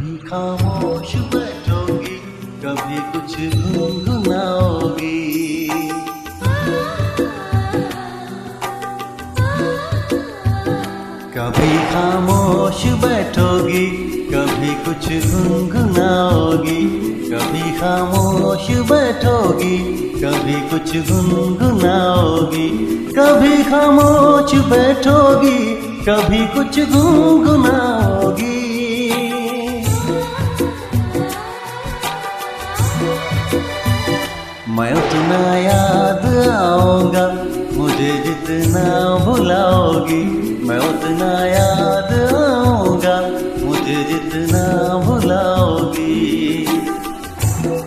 कभी खामोश बैठोगी, कभी कुछ गुनगुनाओगी। कभी खामोश बैठोगी, कभी कुछ गुनगुनाओगी। कभी खामोश बैठोगी, कभी कुछ गुनगुनाओगी। कभी खामोश बैठोगी, कभी कुछ गुनगुनाओगी। मैं उतना याद आऊंगा मुझे जितना भुलाओगी। मैं उतना याद आऊंगा मुझे जितना भुलाओगी।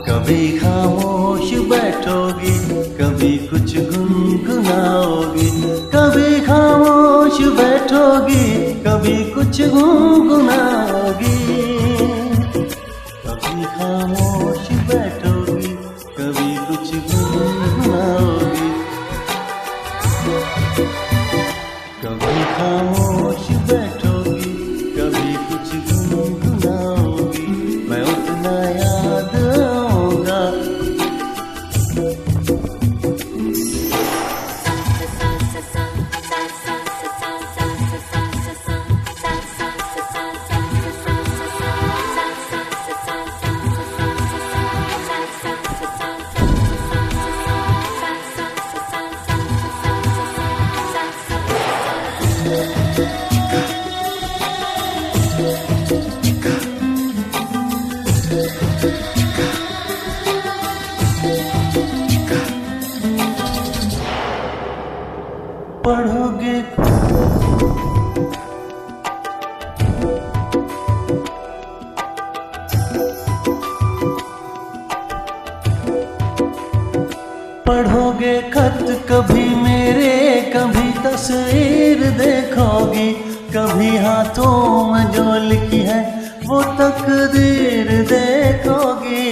कभी खामोश बैठोगी, कभी कुछ गुनगुनाओगी। कभी खामोश बैठोगी, कभी कुछ गुनगुनाओगी। कभी खामोश बैठोगी, कभी कुछ गुनगुनाओगी। कभी खामोश बैठोगी, कभी कुछ गुनगुनाओगी। मैं उतना याद आऊंगा। पढ़ोगे पढ़ोगे खत कभी मेरे, कभी तस्वीर देखोगी। कभी हाथों में जो लिखी है वो तकदीर देखोगी।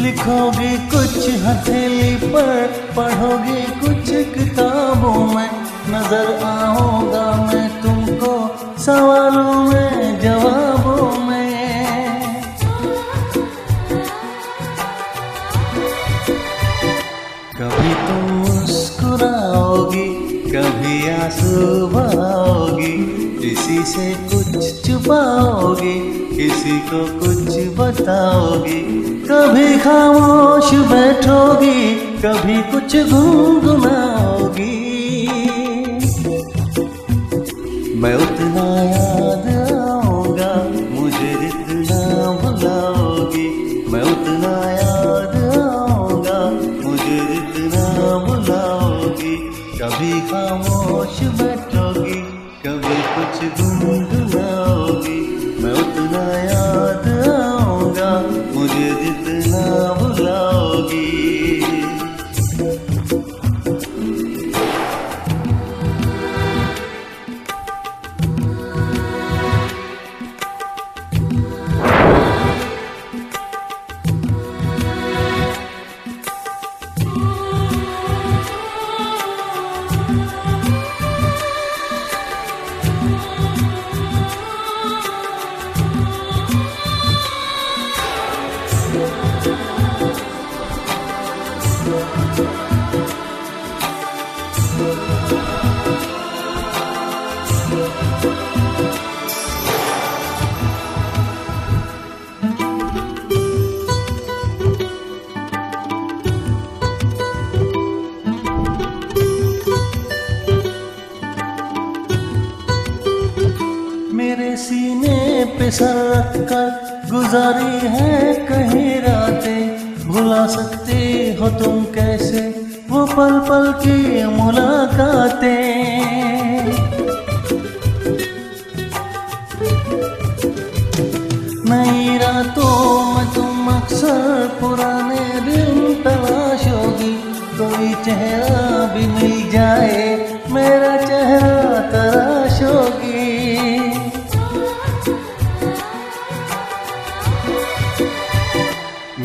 लिखोगी कुछ हथेली पर, पढ़ोगी कुछ किताबों में। नजर आऊंगा मैं तुमको सवालों में, जवाबों में। कभी तुम मुस्कुराओगी, कभी आंसू बहाओगी। किसी से कुछ छुपाओगी, किसी को कुछ बताओगी। कभी खामोश बैठोगी, कभी कुछ गुनगुनाओगी। मैं उतना याद आऊंगा मुझे जितना भुलाओगी। मैं उतना याद आऊंगा मुझे जितना भुलाओगी। कभी खामोश बैठोगी, कभी कुछ गुनगुनाओगी। मैं उतना याद आऊंगा मुझे जितना भुलाओगी। मेरे सीने पे सर रख कर गुजारी है कहीं रातें। भुला सकते हो तुम कैसे वो पल पल की मुलाकातें। नई रातों में तुम अक्सर पुराने दिन तलाशोगी। कोई चेहरा भी मिल जाए मेरा चेहरा तराशोगी।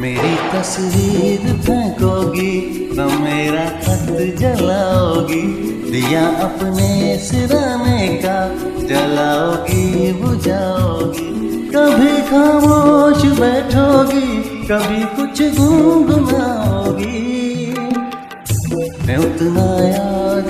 मेरी तस्वीर फेंकोगी, न मेरा खत जलाओगी। दिया अपने सिराने का जलाओगी बुझाओगी, कभी खामोश बैठोगी, कभी कुछ गुनगुनाओगी। मैं उतना याद